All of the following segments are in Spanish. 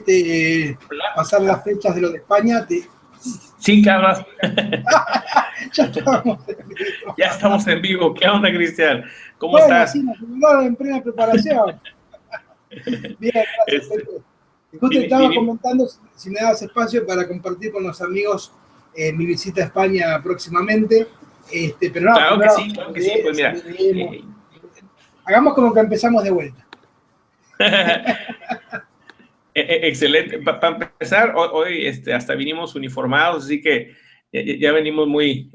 Hola. pasar las fechas de lo de España. Sí, Carlos. Ya estamos en vivo. Ya estamos en vivo. ¿Qué onda, Cristian? ¿Cómo Bueno, estás? sí, nos mandaron en plena preparación. Bien, gracias, Pepe. Justo te estaba Vinimos. comentando si me dabas espacio para compartir con los amigos mi visita a España próximamente. Pero no, Claro que primero sí, claro que sí. Pues mira, hagamos como que empezamos de vuelta. excelente. Para empezar, hoy hasta vinimos uniformados, así que ya venimos muy,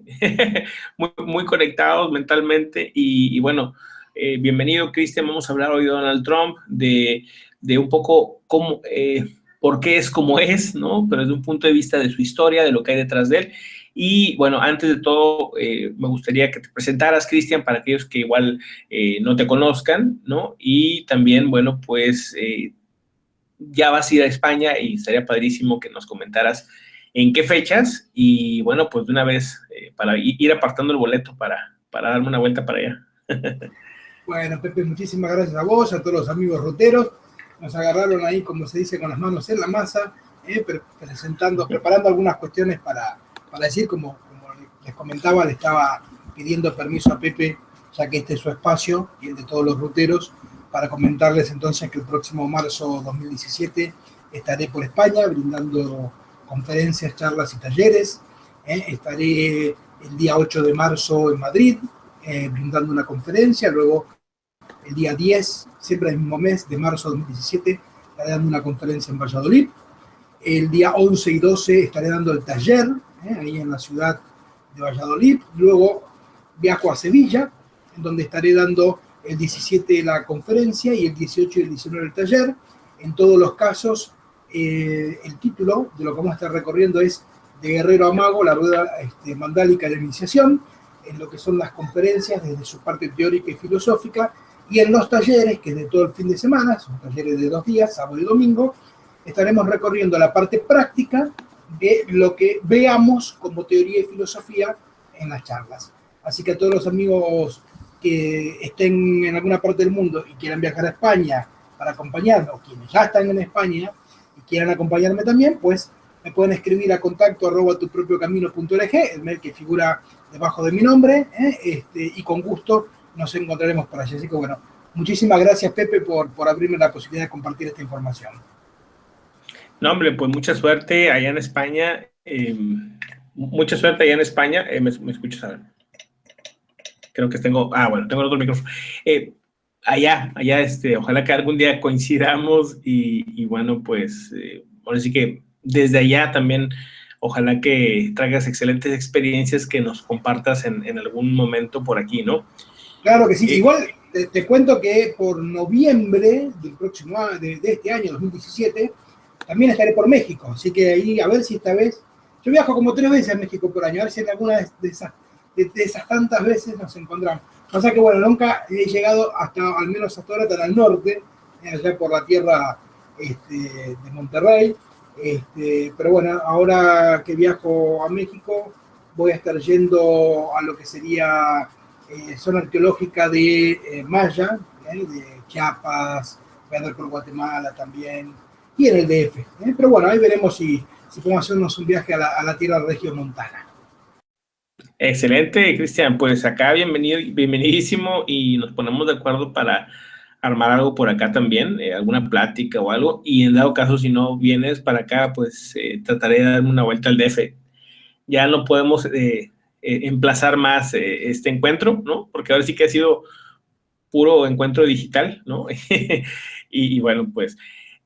muy conectados mentalmente. Y bueno, bienvenido, Cristian. Vamos a hablar hoy de Donald Trump, de un poco cómo, por qué es como es, ¿no? Pero desde un punto de vista de su historia, de lo que hay detrás de él. Y bueno, antes de todo, me gustaría que te presentaras, Cristian, para aquellos que igual no te conozcan, ¿no? Y también, bueno, pues ya vas a ir a España y estaría padrísimo que nos comentaras en qué fechas y bueno, pues de una vez para ir apartando el boleto para darme una vuelta para allá. Bueno, Pepe, muchísimas gracias a vos, a todos los amigos ruteros. Nos agarraron ahí, como se dice, con las manos en la masa, preparando algunas cuestiones para decir, como les comentaba, le estaba pidiendo permiso a Pepe, ya que este es su espacio y el de todos los ruteros, para comentarles entonces que el próximo marzo 2017 estaré por España brindando conferencias, charlas y talleres. Estaré el día 8 de marzo en Madrid, brindando una conferencia. Luego, el día 10, siempre el mismo mes de marzo de 2017, estaré dando una conferencia en Valladolid. El día 11 y 12 estaré dando el taller, ahí en la ciudad de Valladolid. Luego viajo a Sevilla, en donde estaré dando el 17 la conferencia y el 18 y el 19 el taller. En todos los casos, el título de lo que vamos a estar recorriendo es De Guerrero a Mago, la rueda mandálica de la iniciación, en lo que son las conferencias desde su parte teórica y filosófica, y en los talleres, que es de todo el fin de semana, son talleres de 2 días, sábado y domingo, estaremos recorriendo la parte práctica de lo que veamos como teoría y filosofía en las charlas. Así que a todos los amigos que estén en alguna parte del mundo y quieran viajar a España para acompañarme, o quienes ya están en España y quieran acompañarme también, pues me pueden escribir a contacto@tupropiocamino.org, el mail que figura debajo de mi nombre, y con gusto nos encontraremos por allí. Así que bueno, muchísimas gracias, Pepe, por abrirme la posibilidad de compartir esta información. No, hombre, pues mucha suerte allá en España. Mucha suerte allá en España. ¿Me escuchas? A ver. Creo que tengo el otro micrófono. Allá, ojalá que algún día coincidamos y bueno, pues ahora sí que desde allá también, ojalá que traigas excelentes experiencias que nos compartas en algún momento por aquí, ¿no? Claro que sí, igual te cuento que por noviembre del próximo año, de este año 2017, también estaré por México, así que ahí a ver si esta vez, yo viajo como 3 veces a México por año, a ver si en alguna de esas tantas veces nos encontramos. O sea que bueno, nunca he llegado al menos hasta ahora, hasta el norte, allá por la tierra de Monterrey, pero bueno, ahora que viajo a México, voy a estar yendo a lo que sería zona arqueológica de Maya, de Chiapas, voy a andar por Guatemala también, y en el DF. Pero bueno, ahí veremos si podemos hacernos un viaje a la tierra regiomontana. Excelente, Cristian. Pues acá bienvenidísimo y nos ponemos de acuerdo para armar algo por acá también, alguna plática o algo. Y en dado caso, si no vienes para acá, pues trataré de darme una vuelta al DF. Ya no podemos emplazar más este encuentro, ¿no? Porque ahora sí que ha sido puro encuentro digital, ¿no? y bueno, pues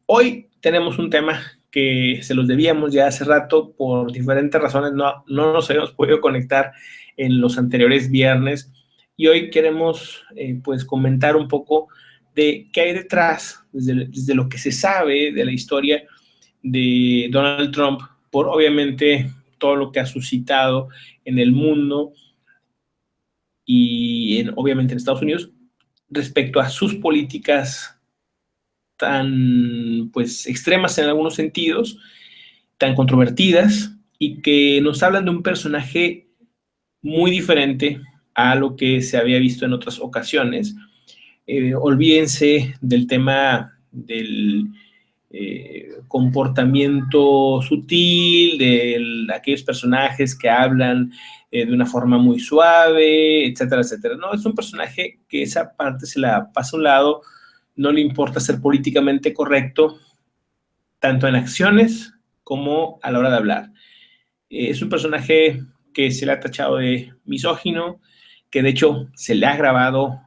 hoy tenemos un tema que se los debíamos ya hace rato, por diferentes razones no nos habíamos podido conectar en los anteriores viernes y hoy queremos pues comentar un poco de qué hay detrás, desde lo que se sabe de la historia de Donald Trump, por obviamente todo lo que ha suscitado en el mundo y obviamente en Estados Unidos respecto a sus políticas tan pues extremas en algunos sentidos, tan controvertidas y que nos hablan de un personaje muy diferente a lo que se había visto en otras ocasiones. Olvídense del tema comportamiento sutil de aquellos personajes que hablan de una forma muy suave, etcétera, etcétera. No, es un personaje que esa parte se la pasa a un lado, no le importa ser políticamente correcto, tanto en acciones como a la hora de hablar. Es un personaje que se le ha tachado de misógino, que de hecho se le ha grabado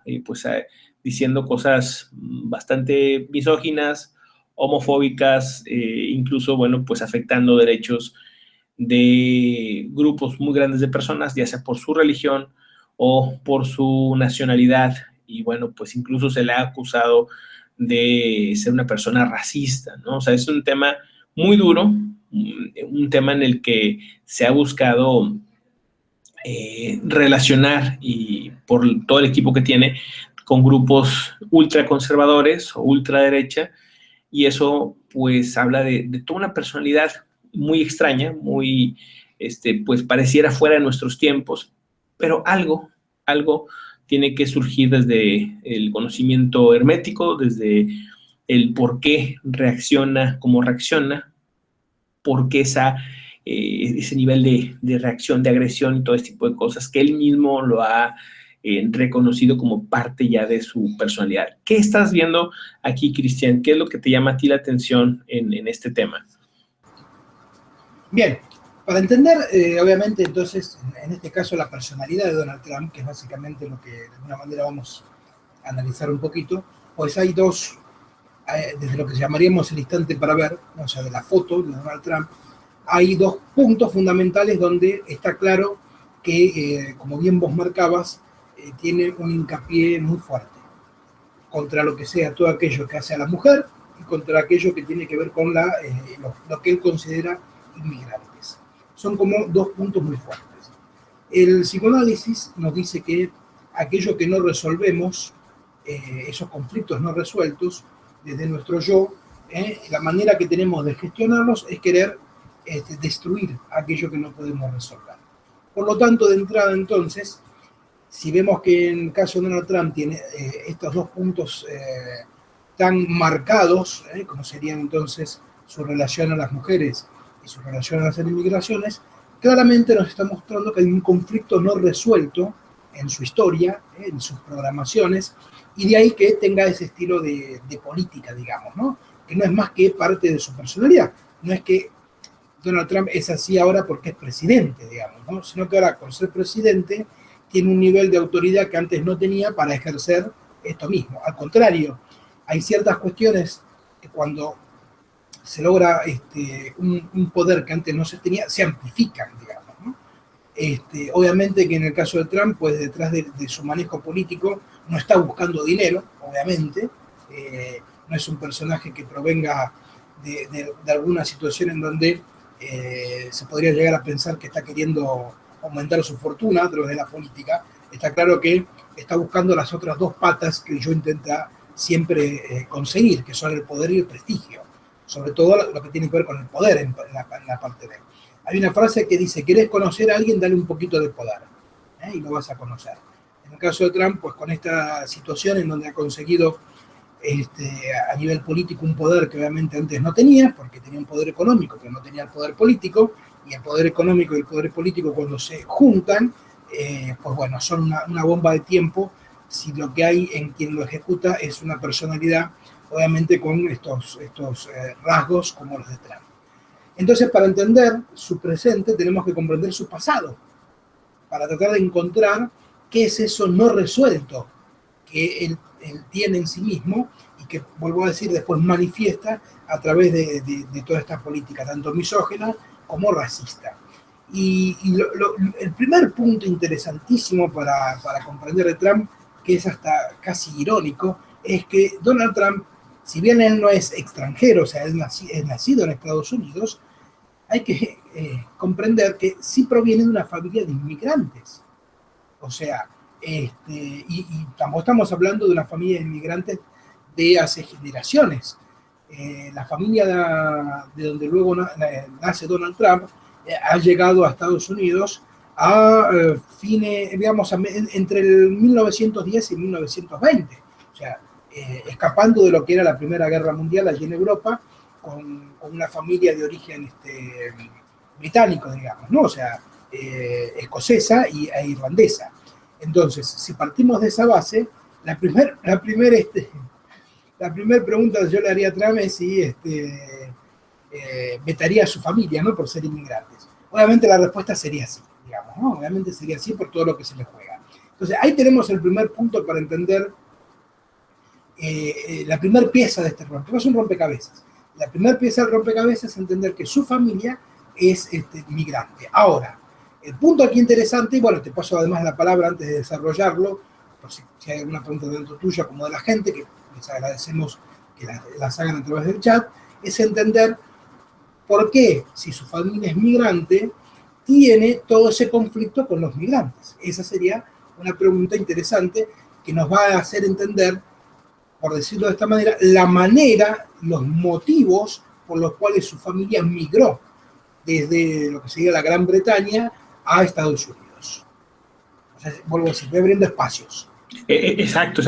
diciendo cosas bastante misóginas, homofóbicas, incluso, bueno, pues afectando derechos de grupos muy grandes de personas, ya sea por su religión o por su nacionalidad. Y bueno, pues incluso se le ha acusado de ser una persona racista, ¿no? O sea, es un tema muy duro, un tema en el que se ha buscado relacionar, y por todo el equipo que tiene, con grupos ultraconservadores o ultraderecha, y eso pues habla de toda una personalidad muy extraña, muy, pues pareciera fuera de nuestros tiempos, pero algo tiene que surgir desde el conocimiento hermético, desde el por qué reacciona como reacciona, por qué ese nivel de reacción, de agresión y todo este tipo de cosas, que él mismo lo ha reconocido como parte ya de su personalidad. ¿Qué estás viendo aquí, Cristian? ¿Qué es lo que te llama a ti la atención en este tema? Bien, para entender, obviamente, entonces, en este caso, la personalidad de Donald Trump, que es básicamente lo que de alguna manera vamos a analizar un poquito, pues hay dos, desde lo que llamaríamos el instante para ver, o sea, de la foto de Donald Trump, hay dos puntos fundamentales donde está claro que, como bien vos marcabas, tiene un hincapié muy fuerte contra lo que sea todo aquello que hace a la mujer y contra aquello que tiene que ver con lo que él considera inmigrantes. Son como dos puntos muy fuertes. El psicoanálisis nos dice que aquello que no resolvemos, esos conflictos no resueltos desde nuestro yo, la manera que tenemos de gestionarlos es querer destruir aquello que no podemos resolver. Por lo tanto, de entrada entonces, si vemos que en el caso de Donald Trump tiene estos dos puntos tan marcados, como serían entonces su relación a las mujeres y su relación a las inmigraciones, claramente nos está mostrando que hay un conflicto no resuelto en su historia, en sus programaciones, y de ahí que tenga ese estilo de política, digamos, ¿no? Que no es más que parte de su personalidad. No es que Donald Trump es así ahora porque es presidente, digamos, ¿no? Sino que ahora, por ser presidente, tiene un nivel de autoridad que antes no tenía para ejercer esto mismo. Al contrario, hay ciertas cuestiones que cuando se logra un poder que antes no se tenía, se amplifican, digamos, ¿no? Obviamente que en el caso de Trump, pues detrás de su manejo político no está buscando dinero, obviamente, no es un personaje que provenga de alguna situación en donde se podría llegar a pensar que está queriendo aumentar su fortuna a través de la política. Está claro que está buscando las otras dos patas que yo intenta siempre conseguir, que son el poder y el prestigio, sobre todo lo que tiene que ver con el poder en la parte de él. Hay una frase que dice: ¿querés conocer a alguien? Dale un poquito de poder, y lo vas a conocer. En el caso de Trump, pues con esta situación en donde ha conseguido a nivel político un poder que obviamente antes no tenía, porque tenía un poder económico, pero no tenía el poder político, y el poder económico y el poder político cuando se juntan, pues bueno, son una bomba de tiempo si lo que hay en quien lo ejecuta es una personalidad, obviamente con estos rasgos como los de Trump. Entonces, para entender su presente tenemos que comprender su pasado, para tratar de encontrar qué es eso no resuelto que él tiene en sí mismo y que, vuelvo a decir, después manifiesta a través de toda esta política, tanto misógina como racista. Y el primer punto interesantísimo para comprender de Trump, que es hasta casi irónico, es que Donald Trump, si bien él no es extranjero, o sea, es nacido en Estados Unidos, hay que comprender que sí proviene de una familia de inmigrantes. O sea, y tampoco estamos hablando de una familia de inmigrantes de hace generaciones. La familia de donde luego nace Donald Trump ha llegado a Estados Unidos a fines, digamos, entre el 1910 y 1920. O sea, escapando de lo que era la Primera Guerra Mundial allí en Europa, con una familia de origen británico, digamos, ¿no? O sea, escocesa e irlandesa. Entonces, si partimos de esa base, la primera pregunta que yo le haría a Trump es si vetaría a su familia, ¿no? Por ser inmigrantes. Obviamente la respuesta sería sí, digamos, ¿no? Obviamente sería sí por todo lo que se le juega. Entonces, ahí tenemos el primer punto para entender la primera pieza de este rompecabezas. Es un rompecabezas. La primera pieza del rompecabezas es entender que su familia es migrante. Ahora, el punto aquí interesante, y bueno, te paso además la palabra antes de desarrollarlo, por si hay alguna pregunta dentro tuya como de la gente, que les agradecemos que las hagan a través del chat, es entender por qué, si su familia es migrante, tiene todo ese conflicto con los migrantes. Esa sería una pregunta interesante que nos va a hacer entender, por decirlo de esta manera, la manera, los motivos por los cuales su familia migró desde lo que sería la Gran Bretaña a Estados Unidos. O sea, vuelvo a decir, voy abriendo espacios. Exacto.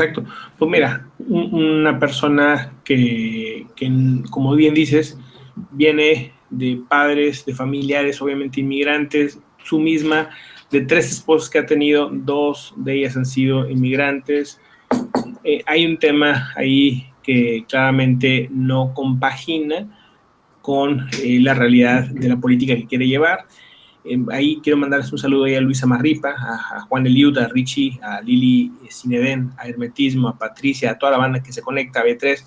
Pues mira, una persona que, como bien dices, viene de padres, de familiares, obviamente inmigrantes, su misma, de 3 esposos que ha tenido, 2 de ellas han sido inmigrantes. Hay un tema ahí que claramente no compagina con la realidad de la política que quiere llevar. Ahí quiero mandarles un saludo ahí a Luisa Marripa, a Juan Eliud, a Richie, a Lili Cinedén, a Hermetismo, a Patricia, a toda la banda que se conecta, a B3.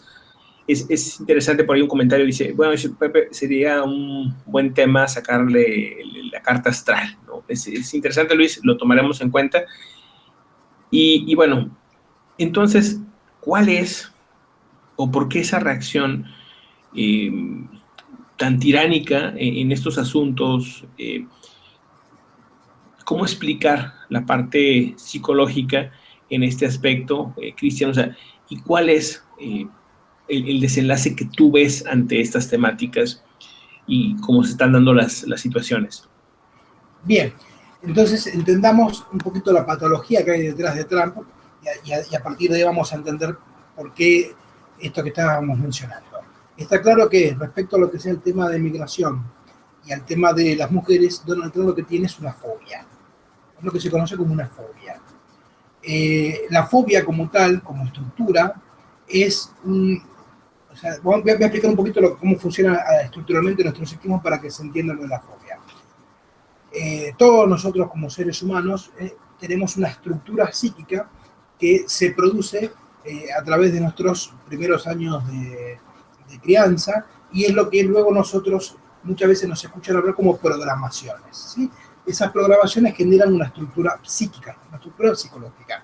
Es interesante, por ahí un comentario dice, bueno, Pepe, sería un buen tema sacarle la carta astral, ¿no? Es interesante, Luis, lo tomaremos en cuenta. Y bueno, entonces, ¿cuál es o por qué esa reacción tan tiránica en estos asuntos? ¿Cómo explicar la parte psicológica en este aspecto, Cristian? O sea, ¿y cuál es el desenlace que tú ves ante estas temáticas y cómo se están dando las situaciones? Bien, entonces entendamos un poquito la patología que hay detrás de Trump y a partir de ahí vamos a entender por qué esto que estábamos mencionando. Está claro que respecto a lo que sea el tema de migración y al tema de las mujeres, Donald Trump lo que tiene es una fobia. Es lo que se conoce como una fobia. La fobia como tal, como estructura, es o sea, voy a explicar un poquito cómo funciona estructuralmente nuestro sistema para que se entienda lo de la fobia. Todos nosotros como seres humanos tenemos una estructura psíquica que se produce a través de nuestros primeros años de crianza y es lo que luego nosotros muchas veces nos escuchan hablar como programaciones, ¿sí? Esas programaciones generan una estructura psíquica, una estructura psicológica.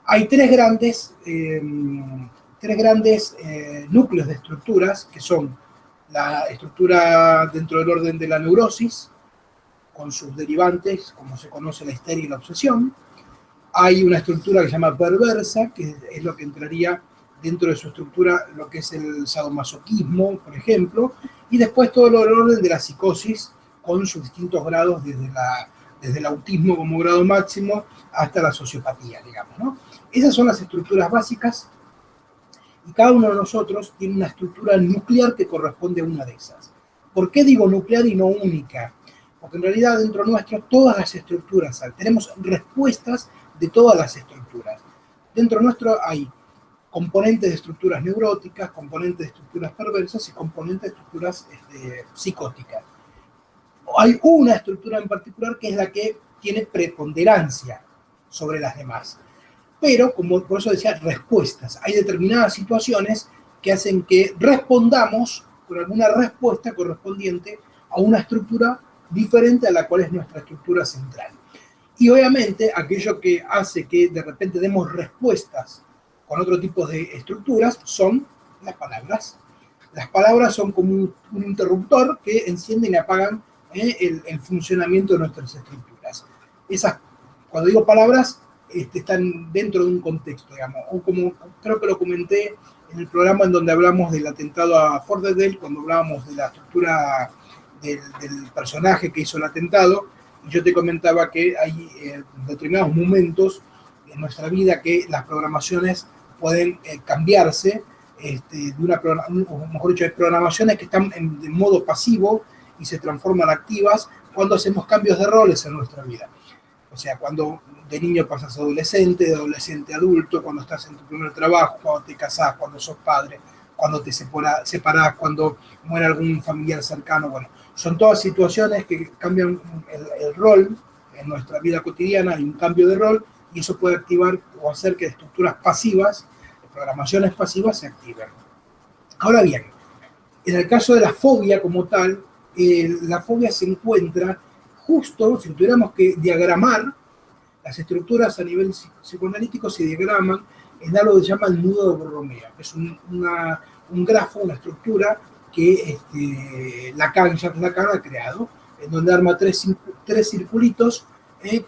Hay tres grandes núcleos de estructuras que son la estructura dentro del orden de la neurosis, con sus derivantes, como se conoce la histeria y la obsesión. Hay una estructura que se llama perversa, que es lo que entraría dentro de su estructura, lo que es el sadomasoquismo, por ejemplo, y después todo el orden de la psicosis, con sus distintos grados, desde el autismo como grado máximo hasta la sociopatía, digamos, ¿no? Esas son las estructuras básicas y cada uno de nosotros tiene una estructura nuclear que corresponde a una de esas. ¿Por qué digo nuclear y no única? Porque en realidad dentro nuestro todas las estructuras, tenemos respuestas de todas las estructuras. Dentro nuestro hay componentes de estructuras neuróticas, componentes de estructuras perversas y componentes de estructuras psicóticas. Hay una estructura en particular que es la que tiene preponderancia sobre las demás. Pero, como por eso decía, respuestas. Hay determinadas situaciones que hacen que respondamos con alguna respuesta correspondiente a una estructura diferente a la cual es nuestra estructura central. Y obviamente aquello que hace que de repente demos respuestas con otro tipo de estructuras son las palabras. Las palabras son como un interruptor que encienden y apagan el funcionamiento de nuestras estructuras. Cuando digo palabras, están dentro de un contexto, digamos, o como creo que lo comenté en el programa en donde hablamos del atentado a Fort Lauderdale, cuando hablábamos de la estructura del personaje que hizo el atentado, y yo te comentaba que hay determinados momentos en nuestra vida que las programaciones pueden cambiarse de una, o mejor dicho, de programaciones que están en modo pasivo y se transforman activas cuando hacemos cambios de roles en nuestra vida. O sea, cuando de niño pasas a adolescente, de adolescente a adulto, cuando estás en tu primer trabajo, cuando te casás, cuando sos padre, cuando te separás, cuando muere algún familiar cercano. Bueno, son todas situaciones que cambian el rol en nuestra vida cotidiana, hay un cambio de rol y eso puede activar o hacer que estructuras pasivas, programaciones pasivas se activen. Ahora bien, en el caso de la fobia como tal, la fobia se encuentra justo, si tuviéramos que diagramar, las estructuras a nivel psicoanalítico se diagraman en algo que se llama el nudo de Borromeo, que es un grafo, una estructura que Lacan ha creado, en donde arma tres circulitos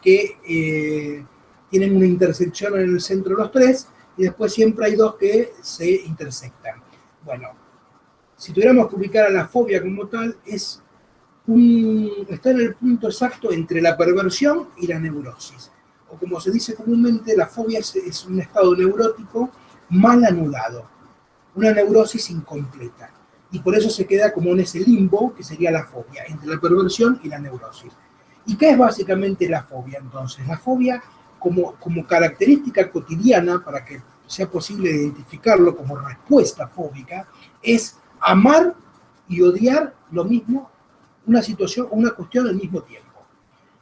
que tienen una intersección en el centro de los tres, y después siempre hay dos que se intersectan. Bueno, si tuviéramos que ubicar a la fobia como tal, está en el punto exacto entre la perversión y la neurosis. O como se dice comúnmente, la fobia es un estado neurótico mal anulado, una neurosis incompleta. Y por eso se queda como en ese limbo que sería la fobia, entre la perversión y la neurosis. ¿Y qué es básicamente la fobia entonces? La fobia como característica cotidiana, para que sea posible identificarlo como respuesta fóbica, es amar y odiar lo mismo, una situación o una cuestión al mismo tiempo.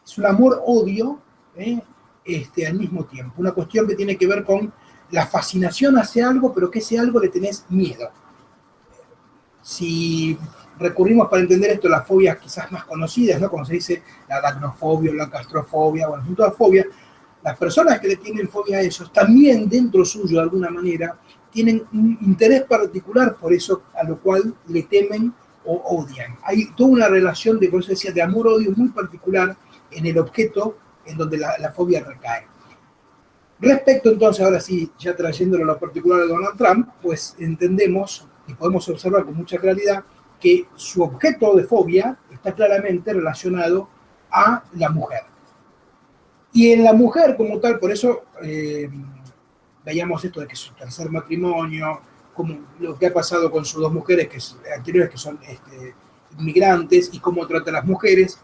Es un amor-odio al mismo tiempo, una cuestión que tiene que ver con la fascinación hacia algo, pero que ese algo le tenés miedo. Si recurrimos para entender esto a las fobias quizás más conocidas, ¿no? Como se dice la aracnofobia, la claustrofobia, bueno, son todas fobias. Las personas que le tienen fobia a eso, también dentro suyo de alguna manera, tienen un interés particular por eso a lo cual le temen o odian. Hay toda una relación de, por eso decía, de amor-odio muy particular en el objeto en donde la fobia recae. Respecto entonces, ahora sí, ya trayéndolo a lo particular de Donald Trump, pues entendemos y podemos observar con mucha claridad que su objeto de fobia está claramente relacionado a la mujer. Y en la mujer como tal, por eso veíamos esto de que su tercer matrimonio, como lo que ha pasado con sus dos mujeres anteriores que son inmigrantes y cómo trata a las mujeres,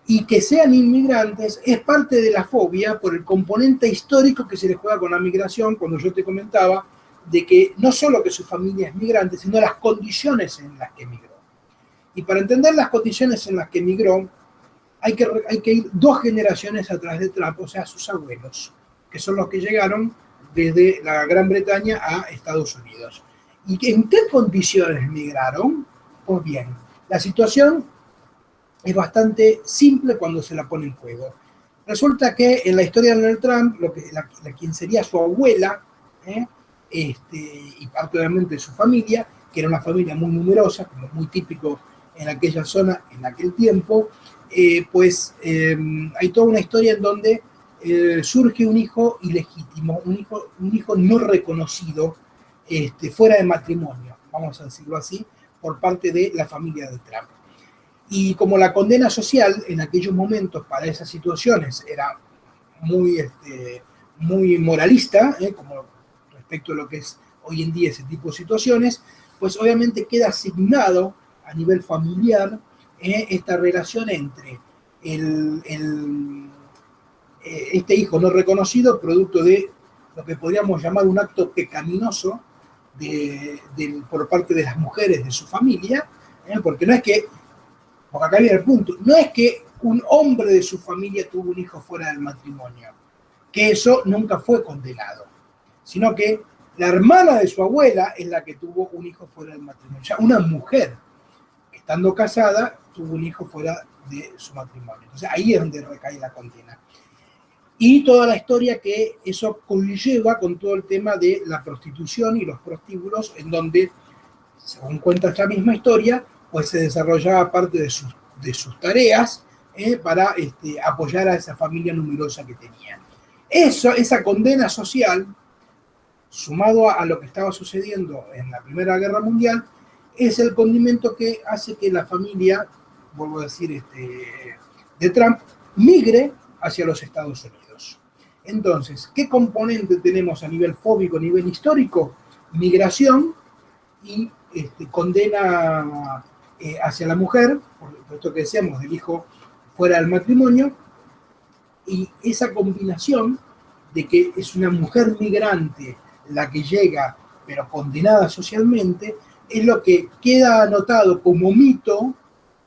y que sean inmigrantes es parte de la fobia por el componente histórico que se le juega con la migración, cuando yo te comentaba de que no solo que su familia es migrante, sino las condiciones en las que emigró. Y para entender las condiciones en las que emigró, hay que ir 2 generaciones atrás de Trump, o sea, sus abuelos, que son los que llegaron desde la Gran Bretaña a Estados Unidos. ¿Y en qué condiciones migraron? Pues bien, la situación es bastante simple cuando se la pone en juego. Resulta que en la historia de Donald Trump, quien sería su abuela, y parte obviamente de su familia, que era una familia muy numerosa, como muy típico en aquella zona, en aquel tiempo, hay toda una historia en donde surge un hijo ilegítimo, un hijo no reconocido, fuera de matrimonio, vamos a decirlo así, por parte de la familia de Trump. Y como la condena social en aquellos momentos para esas situaciones era muy moralista, como respecto a lo que es hoy en día ese tipo de situaciones, pues obviamente queda asignado a nivel familiar esta relación entre este hijo no reconocido, producto de lo que podríamos llamar un acto pecaminoso por parte de las mujeres de su familia, porque no es que, porque acá viene el punto, no es que un hombre de su familia tuvo un hijo fuera del matrimonio, que eso nunca fue condenado, sino que la hermana de su abuela es la que tuvo un hijo fuera del matrimonio. O sea, una mujer que estando casada tuvo un hijo fuera de su matrimonio. Entonces ahí es donde recae la condena. Y toda la historia que eso conlleva con todo el tema de la prostitución y los prostíbulos, en donde, según cuenta esta misma historia, pues se desarrollaba parte de sus tareas para apoyar a esa familia numerosa que tenían. Esa condena social, sumado a lo que estaba sucediendo en la Primera Guerra Mundial, es el condimento que hace que la familia, vuelvo a decir, de Trump, migre hacia los Estados Unidos. Entonces, ¿qué componente tenemos a nivel fóbico, a nivel histórico? Migración y condena hacia la mujer, por esto que decíamos, del hijo fuera del matrimonio, y esa combinación de que es una mujer migrante la que llega, pero condenada socialmente, es lo que queda anotado como mito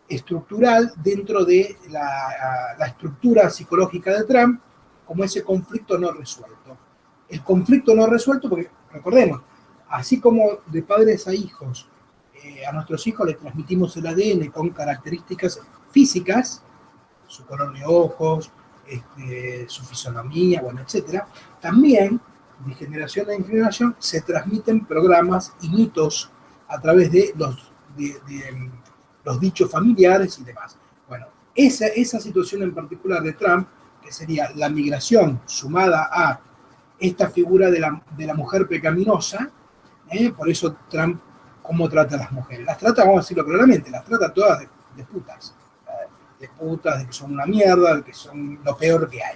estructural dentro de la estructura psicológica de Trump, como ese conflicto no resuelto. El conflicto no resuelto, porque recordemos, así como de padres a hijos, a nuestros hijos les transmitimos el ADN con características físicas, su color de ojos, su fisonomía, bueno, etcétera, también de generación en generación se transmiten programas y mitos a través de los dichos familiares y demás. Bueno, esa situación en particular de Trump, que sería la migración sumada a esta figura de la mujer pecaminosa, por eso Trump, ¿cómo trata a las mujeres? Las trata, vamos a decirlo claramente, las trata todas de putas. De putas, de que son una mierda, de que son lo peor que hay.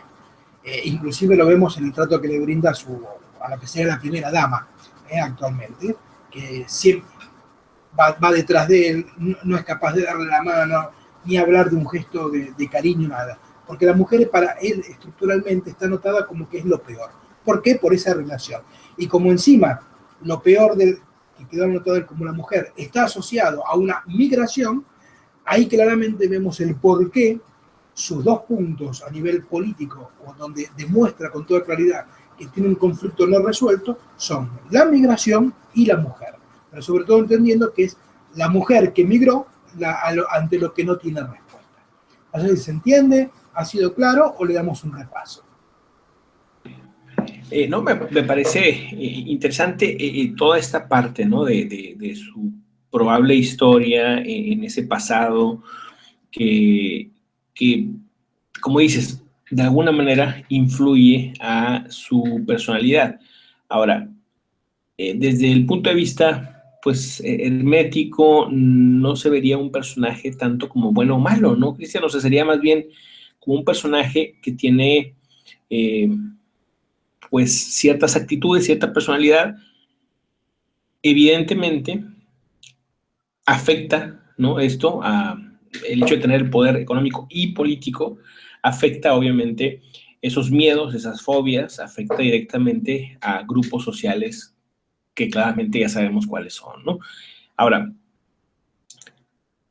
Inclusive lo vemos en el trato que le brinda a lo que sea la primera dama actualmente, que siempre va detrás de él, no es capaz de darle la mano, ni hablar de un gesto de cariño, nada. Porque la mujer para él estructuralmente está notada como que es lo peor. ¿Por qué? Por esa relación. Y como encima lo peor que quedó anotado como la mujer está asociado a una migración, ahí claramente vemos el porqué sus dos puntos a nivel político, donde demuestra con toda claridad que tiene un conflicto no resuelto, son la migración y la mujer. Pero sobre todo entendiendo que es la mujer que migró ante lo que no tiene respuesta. Así se entiende, ha sido claro o le damos un repaso. No, me parece interesante toda esta parte, ¿no? de su probable historia en ese pasado que, como dices, de alguna manera influye a su personalidad. Ahora, desde el punto de vista, pues, hermético, no se vería un personaje tanto como bueno o malo, ¿no, Cristian? O sea, sería más bien como un personaje que tiene, pues, ciertas actitudes, cierta personalidad, evidentemente afecta, ¿no? Esto, el hecho de tener el poder económico y político, afecta obviamente esos miedos, esas fobias, afecta directamente a grupos sociales que claramente ya sabemos cuáles son, ¿no? Ahora,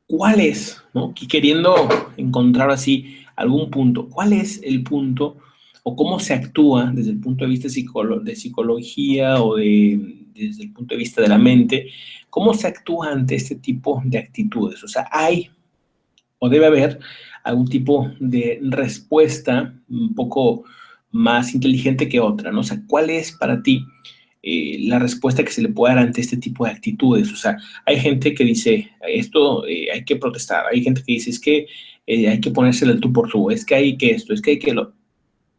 ¿cuál es, ¿no? Queriendo encontrar así algún punto, ¿cuál es el punto o cómo se actúa desde el punto de vista de psicología o desde el punto de vista de la mente? ¿Cómo se actúa ante este tipo de actitudes? O sea, hay o debe haber algún tipo de respuesta un poco más inteligente que otra, ¿no? O sea, ¿cuál es para ti la respuesta que se le puede dar ante este tipo de actitudes? O sea, hay gente que dice, esto hay que protestar, hay gente que dice, es que hay que ponérselo el tú por tú, es que hay que esto, es que hay que lo...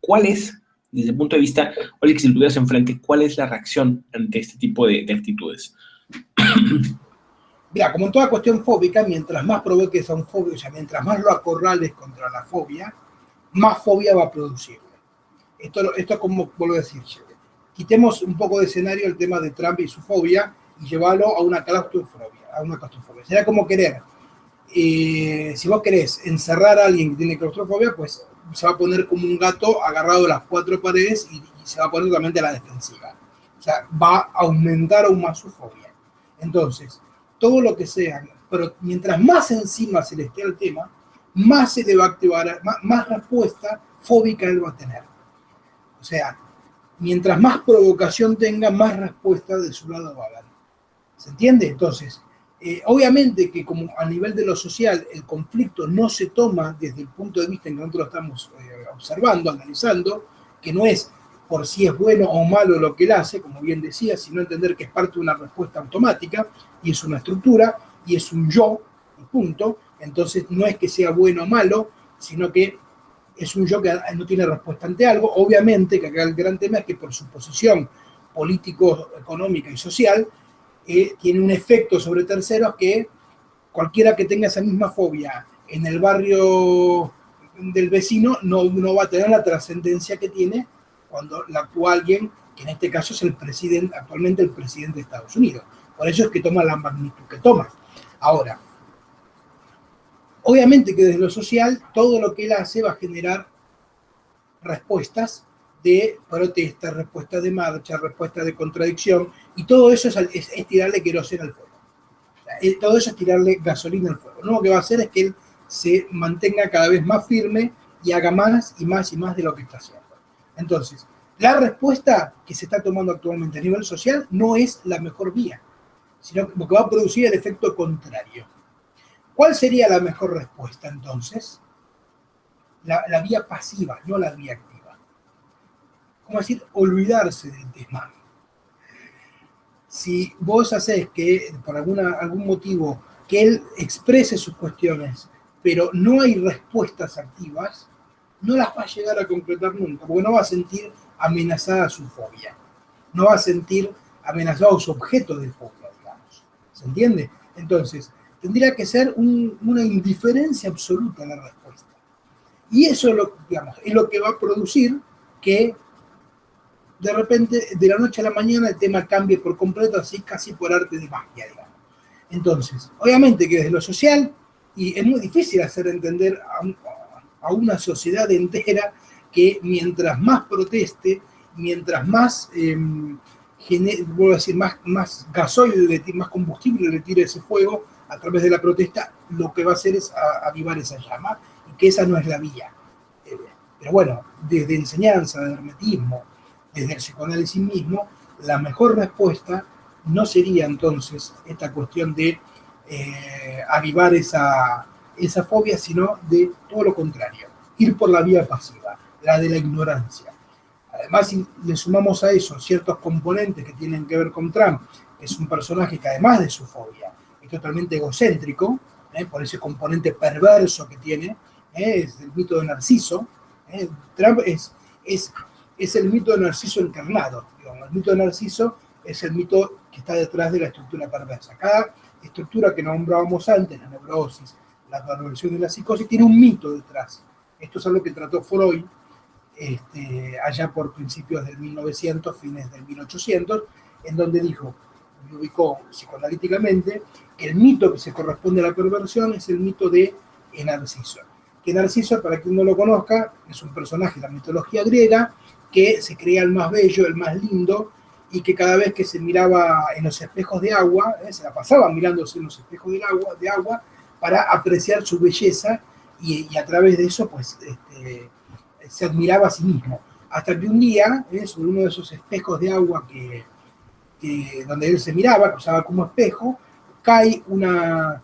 ¿Cuál es, desde el punto de vista, oye, que si lo tuvieras enfrente, cuál es la reacción ante este tipo de actitudes? Mira, como en toda cuestión fóbica, mientras más provoques a un fobia, o sea, mientras más lo acorrales contra la fobia, más fobia va a producir. Esto es como, vuelvo a decir, quitemos un poco de escenario el tema de Trump y su fobia y llevarlo a una claustrofobia. Sería como querer, si vos querés encerrar a alguien que tiene claustrofobia, pues se va a poner como un gato agarrado a las cuatro paredes y se va a poner totalmente a la defensiva. O sea, va a aumentar aún más su fobia. Entonces, todo lo que sea, pero mientras más encima se le esté al tema, más se le va a activar, más respuesta fóbica él va a tener. O sea, mientras más provocación tenga, más respuesta de su lado va a haber. ¿Se entiende? Entonces, obviamente que como a nivel de lo social el conflicto no se toma desde el punto de vista en que nosotros estamos observando, analizando, que no es por si es bueno o malo lo que él hace, como bien decía, sino entender que es parte de una respuesta automática y es una estructura y es un yo y punto. Entonces no es que sea bueno o malo, sino que es un yo que no tiene respuesta ante algo. Obviamente que acá el gran tema es que por su posición político, económica y social, tiene un efecto sobre terceros que cualquiera que tenga esa misma fobia en el barrio del vecino no va a tener la trascendencia que tiene cuando la actúa alguien, que en este caso es actualmente el presidente de Estados Unidos. Por eso es que toma la magnitud que toma. Ahora, obviamente que desde lo social, todo lo que él hace va a generar respuestas de protesta, respuestas de marcha, respuestas de contradicción, y todo eso es tirarle queroseno al fuego. O sea, todo eso es tirarle gasolina al fuego. Lo que va a hacer es que él se mantenga cada vez más firme y haga más y más y más de lo que está haciendo. Entonces, la respuesta que se está tomando actualmente a nivel social no es la mejor vía, sino que va a producir el efecto contrario. ¿Cuál sería la mejor respuesta entonces? La vía pasiva, no la vía activa. ¿Cómo decir? Olvidarse del tema. Si vos hacés que, por algún motivo, que él exprese sus cuestiones, pero no hay respuestas activas, no las va a llegar a concretar nunca, porque no va a sentir amenazada su fobia. No va a sentir amenazado su objeto de fobia, digamos. ¿Se entiende? Entonces, tendría que ser una indiferencia absoluta a la respuesta. Y eso es lo que va a producir que de repente, de la noche a la mañana, el tema cambie por completo, así casi por arte de magia, digamos. Entonces, obviamente que desde lo social, y es muy difícil hacer entender a una sociedad entera que mientras más proteste, mientras más, voy a decir, más gasoil, más combustible le tire ese fuego a través de la protesta, lo que va a hacer es avivar esa llama, y que esa no es la vía. Pero bueno, desde enseñanza, de hermetismo, desde el psicoanálisis mismo, la mejor respuesta no sería entonces esta cuestión de avivar esa fobia, sino de todo lo contrario, ir por la vía pasiva, la de la ignorancia. Además, si le sumamos a eso ciertos componentes que tienen que ver con Trump, que es un personaje que además de su fobia es totalmente egocéntrico, por ese componente perverso que tiene, es el mito de Narciso. Trump es el mito de Narciso encarnado. Digamos. El mito de Narciso es el mito que está detrás de la estructura perversa. Cada estructura que nombrábamos antes, la neurosis, la perversión y la psicosis, tiene un mito detrás. Esto es algo que trató Freud allá por principios del 1900, fines del 1800, en donde dijo, y ubicó psicoanalíticamente, que el mito que se corresponde a la perversión es el mito de Narciso. Que Narciso, para quien no lo conozca, es un personaje de la mitología griega que se creía el más bello, el más lindo, y que cada vez que se miraba en los espejos de agua, se la pasaba mirándose en los espejos de agua para apreciar su belleza, y a través de eso pues se admiraba a sí mismo. Hasta que un día, sobre uno de esos espejos de agua donde él se miraba, que usaba como espejo, cae una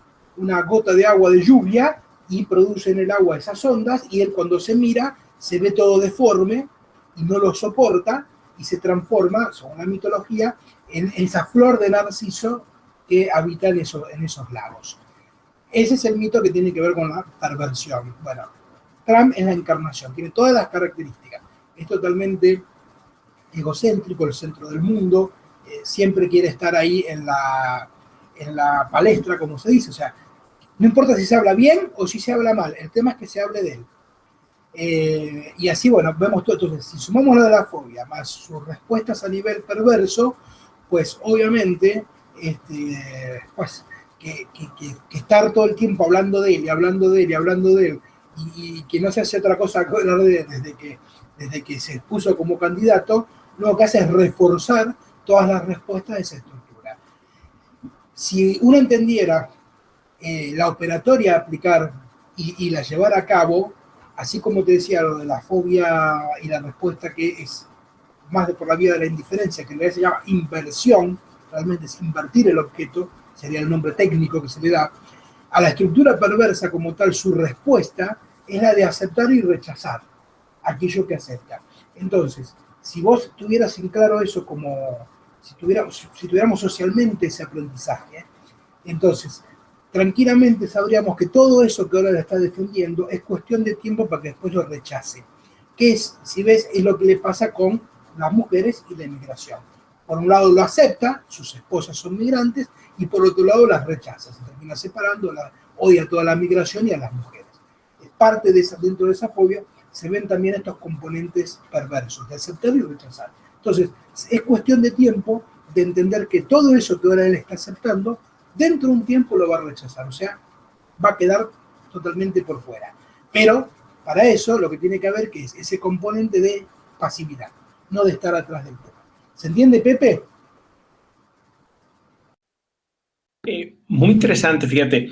gota de agua de lluvia y produce en el agua esas ondas, y él cuando se mira se ve todo deforme y no lo soporta y se transforma, según la mitología, en esa flor de Narciso que habita en esos lagos. Ese es el mito que tiene que ver con la perversión. Bueno, Trump es la encarnación, tiene todas las características, es totalmente egocéntrico, el centro del mundo, siempre quiere estar ahí en la palestra, como se dice, o sea, no importa si se habla bien o si se habla mal, el tema es que se hable de él. Y así, bueno, vemos todo. Entonces, si sumamos lo de la fobia, más sus respuestas a nivel perverso, pues obviamente, pues, que estar todo el tiempo hablando de él y hablando de él y hablando de él, y que no se hace otra cosa que hablar de él desde que se expuso como candidato, lo que hace es reforzar todas las respuestas de esa estructura. Si uno entendiera la operatoria a aplicar y la llevar a cabo, así como te decía lo de la fobia y la respuesta que es más por la vía de la indiferencia, que en realidad se llama inversión, realmente es invertir el objeto, sería el nombre técnico que se le da, a la estructura perversa como tal, su respuesta es la de aceptar y rechazar aquello que acepta. Entonces, si vos tuvieras en claro eso como, si tuviéramos socialmente ese aprendizaje, entonces, tranquilamente sabríamos que todo eso que ahora le está defendiendo es cuestión de tiempo para que después lo rechace. Que es, si ves, es lo que le pasa con las mujeres y la inmigración. Por un lado lo acepta, sus esposas son migrantes, y por otro lado las rechaza, se termina separando, odia a toda la migración y a las mujeres. Es parte de dentro de esa fobia se ven también estos componentes perversos, de aceptar y rechazar. Entonces, es cuestión de tiempo de entender que todo eso que ahora él está aceptando, dentro de un tiempo lo va a rechazar, o sea, va a quedar totalmente por fuera. Pero para eso lo que tiene que haber que es ese componente de pasividad, no de estar atrás del tema. ¿Se entiende, Pepe? Muy interesante, fíjate.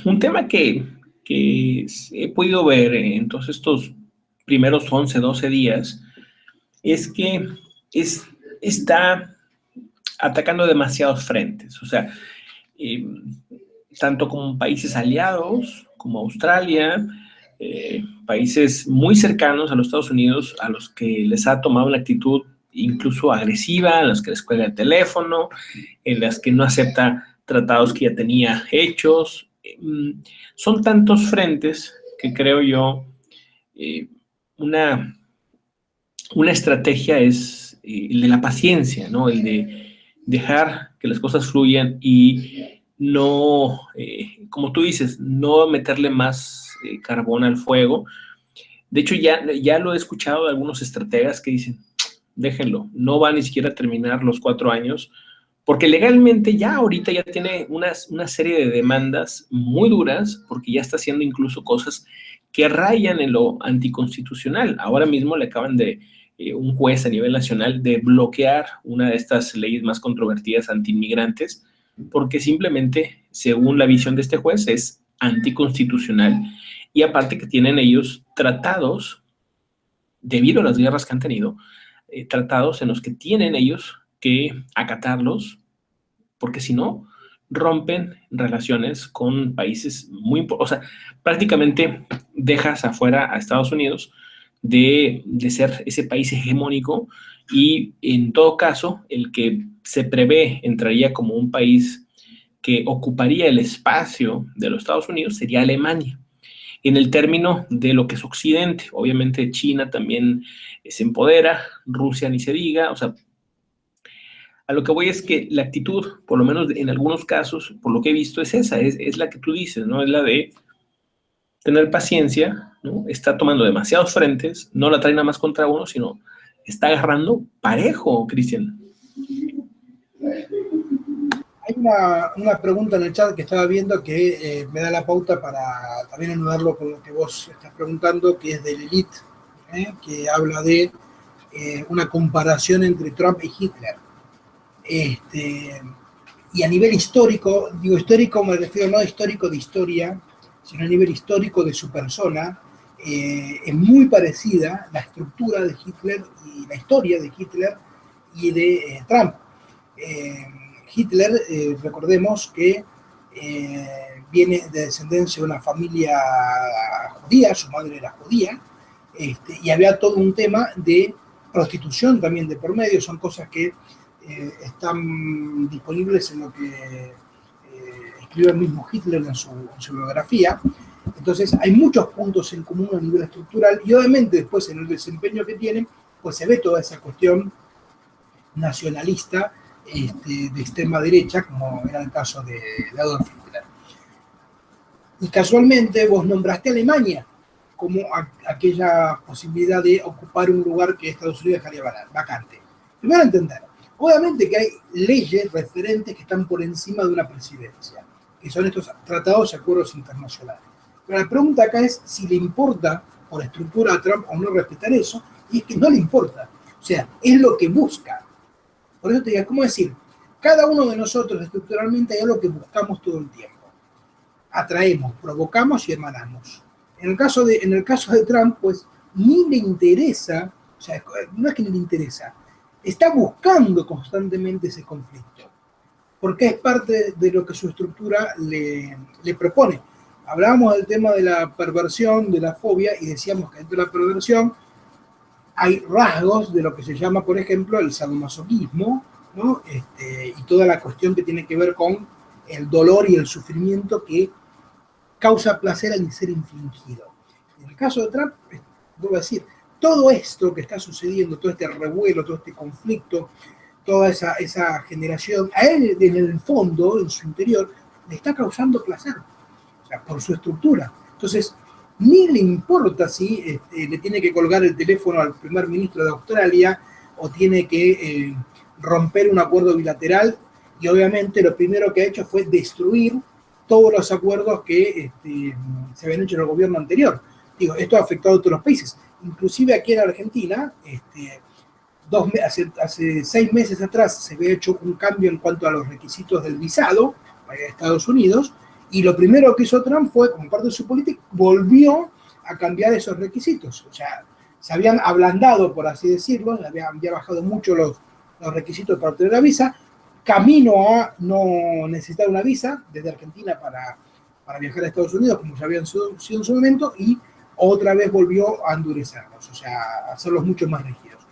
Un tema que he podido ver en todos estos primeros 11, 12 días es que está atacando demasiados frentes. O sea, tanto como países aliados, como Australia, países muy cercanos a los Estados Unidos, a los que les ha tomado una actitud incluso agresiva, en las que les cuelga el teléfono, en las que no acepta tratados que ya tenía hechos. Son tantos frentes que creo yo una estrategia es el de la paciencia, ¿no? El de dejar que las cosas fluyan y no, como tú dices, no meterle más carbón al fuego. De hecho, ya lo he escuchado de algunos estrategas que dicen, déjenlo, no va ni siquiera a terminar los 4 años, porque legalmente ya ahorita ya tiene una serie de demandas muy duras, porque ya está haciendo incluso cosas que rayan en lo anticonstitucional. Ahora mismo le acaban de un juez a nivel nacional de bloquear una de estas leyes más controvertidas antiinmigrantes, porque simplemente, según la visión de este juez, es anticonstitucional. Y aparte que tienen ellos tratados, debido a las guerras que han tenido, tratados en los que tienen ellos que acatarlos, porque si no, rompen relaciones con países muy importantes. O sea, prácticamente dejas afuera a Estados Unidos de ser ese país hegemónico y en todo caso, el que se prevé entraría como un país que ocuparía el espacio de los Estados Unidos sería Alemania. En el término de lo que es Occidente, obviamente China también se empodera, Rusia ni se diga, o sea, a lo que voy es que la actitud, por lo menos en algunos casos, por lo que he visto, es esa, es la que tú dices, ¿no? Es la de tener paciencia, ¿no? Está tomando demasiados frentes, no la trae nada más contra uno, sino está agarrando parejo, Cristian. Hay una pregunta en el chat que estaba viendo que me da la pauta para también anudarlo con lo que vos estás preguntando, que es del Elite, que habla de una comparación entre Trump y Hitler. Y a nivel histórico, digo histórico me refiero no histórico de historia, sino a nivel histórico de su persona, es muy parecida la estructura de Hitler y la historia de Hitler y de Trump. Hitler, recordemos que viene de descendencia de una familia judía, su madre era judía, y había todo un tema de prostitución también de por medio, son cosas que están disponibles en lo que escribió el mismo Hitler en su biografía. Entonces hay muchos puntos en común a nivel estructural y obviamente después en el desempeño que tienen, pues se ve toda esa cuestión nacionalista de extrema derecha, como era el caso de Adolf Hitler. Y casualmente vos nombraste a Alemania como aquella posibilidad de ocupar un lugar que Estados Unidos dejaría vacante. Primero entender, obviamente que hay leyes referentes que están por encima de una presidencia, que son estos tratados y acuerdos internacionales. Pero la pregunta acá es si le importa por estructura a Trump o no respetar eso, y es que no le importa. O sea, es lo que busca. Por eso te digo, ¿cómo decir? Cada uno de nosotros estructuralmente hay algo que buscamos todo el tiempo. Atraemos, provocamos y emanamos. En el caso de Trump, pues ni le interesa, o sea, no es que ni le interesa, está buscando constantemente ese conflicto, porque es parte de lo que su estructura le propone. Hablábamos del tema de la perversión, de la fobia, y decíamos que dentro de la perversión hay rasgos de lo que se llama, por ejemplo, el sadomasoquismo, ¿no? Y toda la cuestión que tiene que ver con el dolor y el sufrimiento que causa placer al ser infligido. En el caso de Trump, vuelvo a decir, todo esto que está sucediendo, todo este revuelo, todo este conflicto, toda esa generación, a él en el fondo, en su interior, le está causando placer, o sea, por su estructura. Entonces, ni le importa si le tiene que colgar el teléfono al primer ministro de Australia o tiene que romper un acuerdo bilateral y obviamente lo primero que ha hecho fue destruir todos los acuerdos que se habían hecho en el gobierno anterior. Digo, esto ha afectado a todos los países. Inclusive aquí en Argentina, hace 6 meses atrás se había hecho un cambio en cuanto a los requisitos del visado para Estados Unidos, y lo primero que hizo Trump fue, como parte de su política, volvió a cambiar esos requisitos. O sea, se habían ablandado, por así decirlo, habían bajado mucho los requisitos para obtener la visa, camino a no necesitar una visa desde Argentina para viajar a Estados Unidos, como ya habían sido en su momento, y otra vez volvió a endurecerlos, o sea, a hacerlos mucho más rígidos.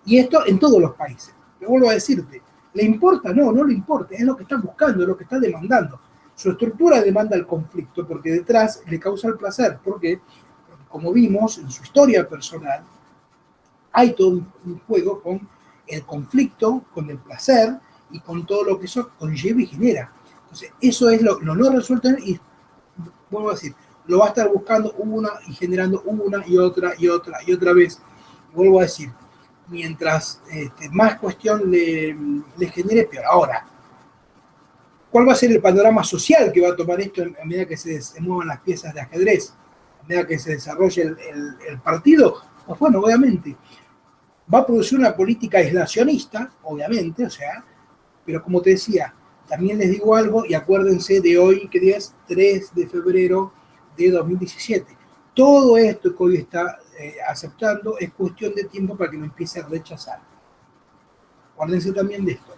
Y esto en todos los países. Pero vuelvo a decirte, ¿le importa? No, no le importa, es lo que está buscando, es lo que está demandando. Su estructura demanda el conflicto porque detrás le causa el placer, porque, como vimos en su historia personal, hay todo un juego con el conflicto, con el placer y con todo lo que eso conlleva y genera. Entonces, eso es lo no resuelto, y vuelvo a decir, lo va a estar buscando una y generando una y otra y otra y otra vez. Vuelvo a decir, mientras más cuestión le genere, peor. Ahora, ¿cuál va a ser el panorama social que va a tomar esto a medida que se muevan las piezas de ajedrez? A medida que se desarrolle el partido, pues bueno, obviamente, va a producir una política aislacionista, obviamente, o sea, pero como te decía, también les digo algo, y acuérdense de hoy, que es 3 de febrero de 2017. Todo esto que hoy está aceptando es cuestión de tiempo para que lo empiece a rechazar. Acuérdense también de esto,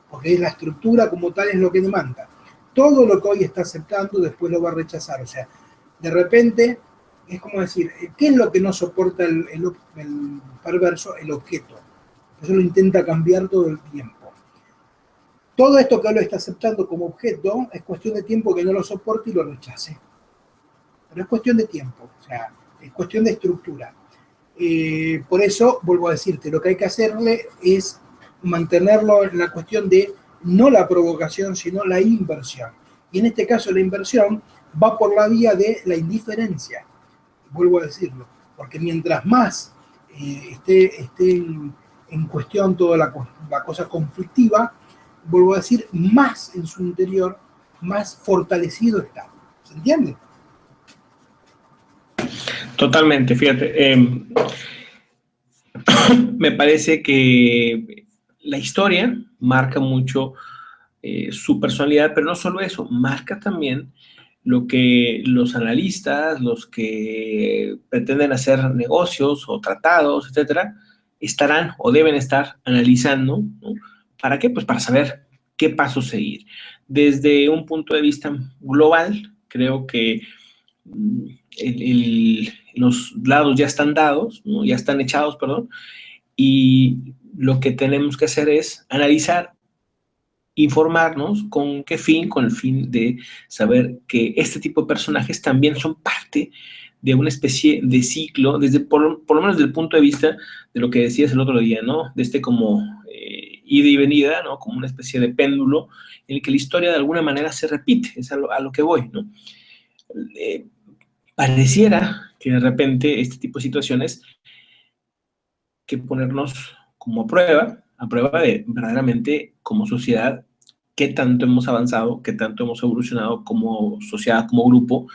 porque la estructura como tal es lo que demanda. Todo lo que hoy está aceptando después lo va a rechazar. O sea, de repente es como decir, ¿qué es lo que no soporta el perverso? El objeto. Eso lo intenta cambiar todo el tiempo. Todo esto que hoy lo está aceptando como objeto es cuestión de tiempo que no lo soporte y lo rechace. Pero es cuestión de tiempo, o sea, es cuestión de estructura. Por eso, vuelvo a decirte, lo que hay que hacerle es mantenerlo en la cuestión de no la provocación, sino la inversión. Y en este caso la inversión va por la vía de la indiferencia, vuelvo a decirlo, porque mientras más esté en cuestión toda la cosa conflictiva, vuelvo a decir, más en su interior, más fortalecido está. ¿Se entiende? Totalmente, fíjate. Me parece que la historia marca mucho su personalidad, pero no solo eso, marca también lo que los analistas, los que pretenden hacer negocios o tratados, etcétera, estarán o deben estar analizando, ¿no? ¿Para qué? Pues para saber qué paso seguir. Desde un punto de vista global, creo que los lados ya están dados, ¿no? Ya están echados, perdón, y lo que tenemos que hacer es analizar, informarnos con qué fin, con el fin de saber que este tipo de personajes también son parte de una especie de ciclo, por lo menos desde el punto de vista de lo que decías el otro día, ¿no? De como ida y venida, ¿no? Como una especie de péndulo en el que la historia de alguna manera se repite, es a lo que voy, ¿no? Pareciera que de repente este tipo de situaciones que ponernos como a prueba de verdaderamente como sociedad, qué tanto hemos avanzado, qué tanto hemos evolucionado como sociedad, como grupo,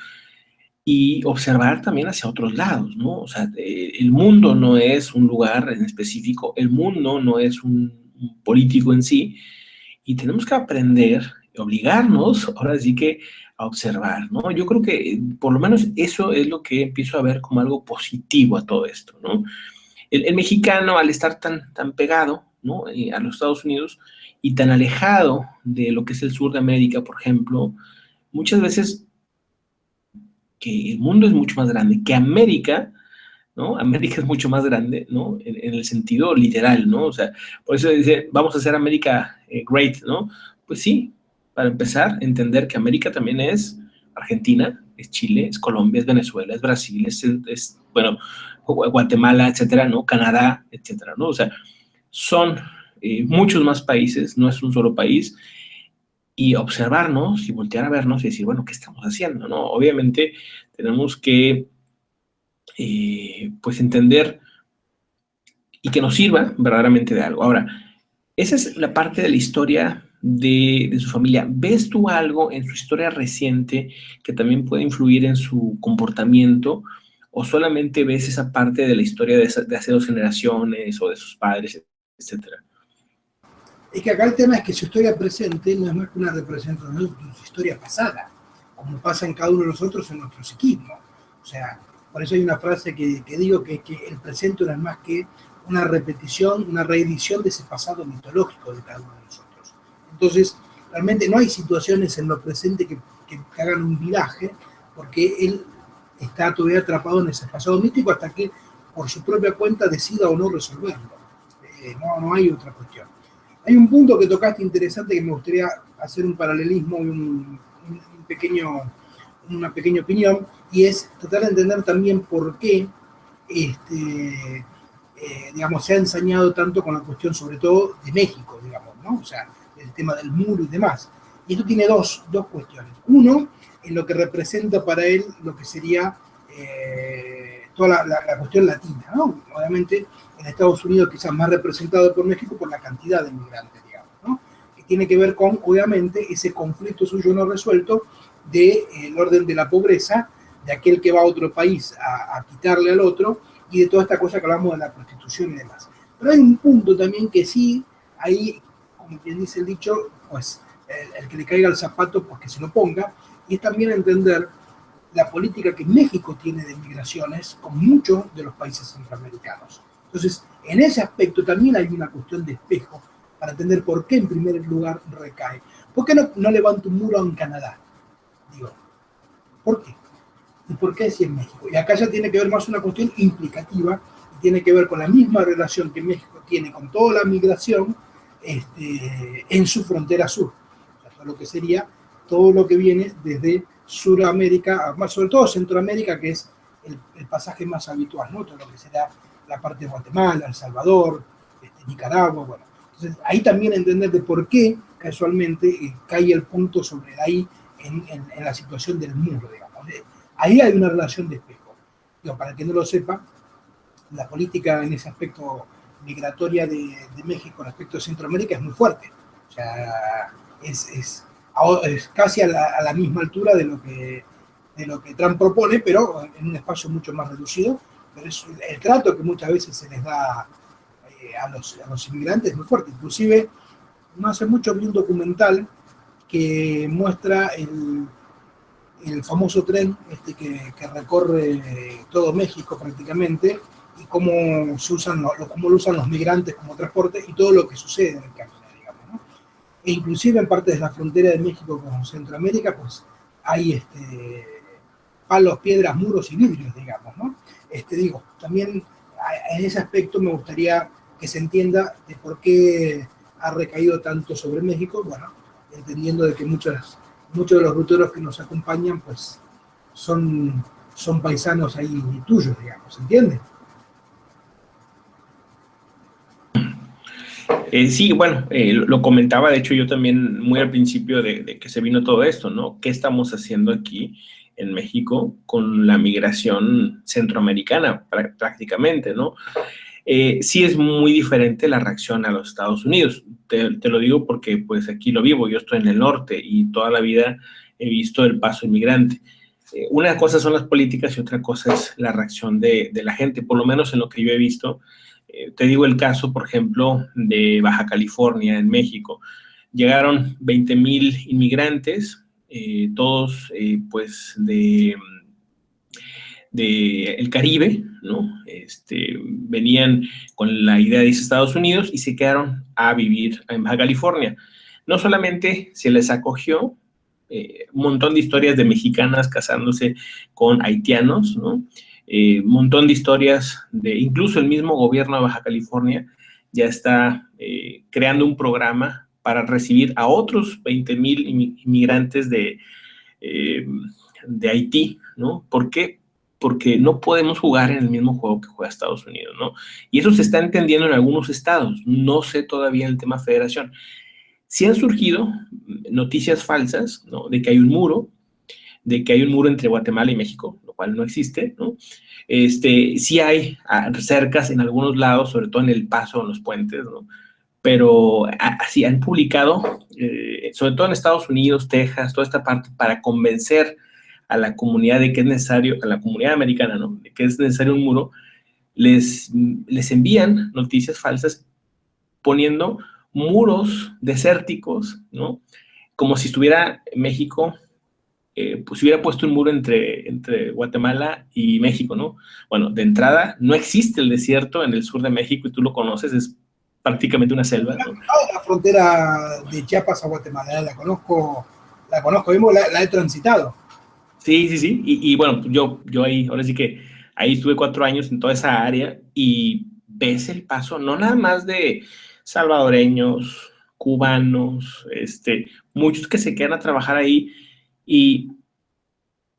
y observar también hacia otros lados, ¿no? O sea, el mundo no es un lugar en específico, el mundo no es un político en sí, y tenemos que aprender, obligarnos, ahora sí que a observar, ¿no? Yo creo que por lo menos eso es lo que empiezo a ver como algo positivo a todo esto, ¿no? El mexicano, al estar tan pegado, ¿no? A los Estados Unidos y tan alejado de lo que es el sur de América, por ejemplo, muchas veces que el mundo es mucho más grande, que América, ¿no? América es mucho más grande, ¿no? En el sentido literal, ¿no? O sea, por eso dice, vamos a hacer América great, ¿no? Pues sí, para empezar, entender que América también es Argentina, es Chile, es Colombia, es Venezuela, es Brasil, es bueno, Guatemala, etcétera, ¿no? Canadá, etcétera, ¿no? O sea, son muchos más países, no es un solo país, y observarnos y voltear a vernos y decir, bueno, ¿qué estamos haciendo, no? Obviamente tenemos que, pues, entender y que nos sirva verdaderamente de algo. Ahora, Esa es la parte de la historia de su familia. ¿Ves tú algo en su historia reciente que también puede influir en su comportamiento? ¿O solamente ves esa parte de la historia de hace 2 generaciones o de sus padres, etcétera? Es que acá el tema es que su historia presente no es más que una representación de su historia pasada, como pasa en cada uno de nosotros en nuestro psiquismo. O sea, por eso hay una frase que digo que el presente no es más que una repetición, una reedición de ese pasado mitológico de cada uno de nosotros. Entonces, realmente no hay situaciones en lo presente que hagan un viraje, porque él está todavía atrapado en ese pasado mítico hasta que por su propia cuenta decida o no resolverlo. No hay otra cuestión. Hay un punto que tocaste interesante que me gustaría hacer un paralelismo y una pequeña opinión, y es tratar de entender también por qué digamos, se ha ensañado tanto con la cuestión, sobre todo, de México, digamos, ¿no? O sea, el tema del muro y demás. Y esto tiene dos cuestiones. Uno, en lo que representa para él lo que sería toda la cuestión latina, ¿no? Obviamente, en Estados Unidos quizás más representado por México por la cantidad de migrantes, digamos, ¿no? Que tiene que ver con, obviamente, ese conflicto suyo no resuelto del orden de la pobreza, de aquel que va a otro país a quitarle al otro, y de toda esta cosa que hablamos de la prostitución y demás. Pero hay un punto también que sí, ahí, como quien dice el dicho, pues el que le caiga el zapato, pues que se lo ponga, y es también entender la política que México tiene de migraciones con muchos de los países centroamericanos. Entonces, en ese aspecto también hay una cuestión de espejo para entender por qué en primer lugar recae. ¿Por qué no levanta un muro en Canadá? Digo, ¿por qué? ¿Y por qué si en México? Y acá ya tiene que ver más una cuestión implicativa y tiene que ver con la misma relación que México tiene con toda la migración en su frontera sur. O sea, lo que sería todo lo que viene desde Sudamérica, más sobre todo Centroamérica, que es el pasaje más habitual, ¿no? Todo lo que será la parte de Guatemala, El Salvador, Nicaragua, bueno. Entonces, ahí también entender de por qué casualmente cae el punto sobre ahí en la situación del muro, digamos. Ahí hay una relación de espejo. Digo, para el que no lo sepa, la política en ese aspecto migratoria de México respecto a Centroamérica es muy fuerte. O sea, es casi a la misma altura de lo que Trump propone, pero en un espacio mucho más reducido. Pero es el trato que muchas veces se les da a los inmigrantes es muy fuerte. Inclusive, no hace mucho vi un documental que muestra el famoso tren que recorre todo México prácticamente, y cómo lo usan los migrantes como transporte y todo lo que sucede en el camino, digamos, ¿no? E inclusive en partes de la frontera de México con Centroamérica, pues hay palos, piedras, muros y vidrios, digamos, ¿no? Digo, también en ese aspecto me gustaría que se entienda de por qué ha recaído tanto sobre México, bueno, entendiendo de que muchos de los ruteros que nos acompañan, pues, son paisanos ahí tuyos, digamos, ¿entiendes? Sí, bueno, lo comentaba, de hecho, yo también muy al principio de que se vino todo esto, ¿no? ¿Qué estamos haciendo aquí en México con la migración centroamericana prácticamente, ¿no? Sí es muy diferente la reacción a los Estados Unidos. Te lo digo porque pues aquí lo vivo, yo estoy en el norte y toda la vida he visto el paso inmigrante. Una cosa son las políticas y otra cosa es la reacción de la gente, por lo menos en lo que yo he visto. Te digo el caso, por ejemplo, de Baja California, en México. Llegaron 20,000 inmigrantes, todos pues de el Caribe, ¿no? Venían con la idea de irse a Estados Unidos y se quedaron a vivir en Baja California. No solamente se les acogió, un montón de historias de mexicanas casándose con haitianos, ¿no? Un montón de historias de, incluso el mismo gobierno de Baja California ya está creando un programa para recibir a otros 20,000 inmigrantes de Haití, ¿no? ¿Por qué? Porque no podemos jugar en el mismo juego que juega Estados Unidos, ¿no? Y eso se está entendiendo en algunos estados, no sé todavía el tema federación. Sí han surgido noticias falsas, ¿no? De que hay un muro entre Guatemala y México, lo cual no existe, ¿no? Sí hay cercas en algunos lados, sobre todo en El Paso, en los puentes, ¿no? pero así han publicado, sobre todo en Estados Unidos, Texas, toda esta parte, para convencer a la comunidad de que es necesario, a la comunidad americana, ¿no? De que es necesario un muro, les envían noticias falsas poniendo muros desérticos, ¿no? Como si estuviera México, pues hubiera puesto un muro entre Guatemala y México, ¿no? Bueno, de entrada, no existe el desierto en el sur de México y tú lo conoces, es prácticamente una selva, ¿no? La frontera de Chiapas a Guatemala, la conozco, la he transitado. Sí, sí, sí, y bueno, yo ahí, ahora sí que ahí estuve 4 años en toda esa área y ves el paso, no nada más de salvadoreños, cubanos, muchos que se quedan a trabajar ahí y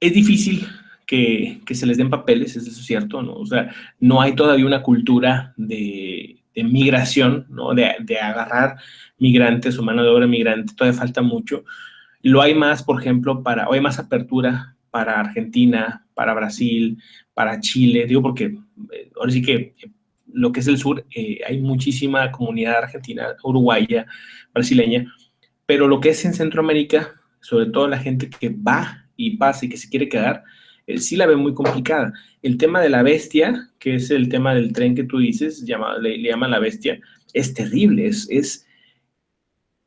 es difícil que se les den papeles, eso es cierto, ¿no? O sea, no hay todavía una cultura de migración, ¿no? De agarrar migrantes o mano de obra migrante, todavía falta mucho. Lo hay más, por ejemplo, o hay más apertura para Argentina, para Brasil, para Chile, digo porque ahora sí que lo que es el sur, hay muchísima comunidad argentina, uruguaya, brasileña, pero lo que es en Centroamérica, sobre todo la gente que va y pasa y que se quiere quedar, sí la ve muy complicada. El tema de la bestia, que es el tema del tren que tú dices, le llaman la bestia, es terrible, es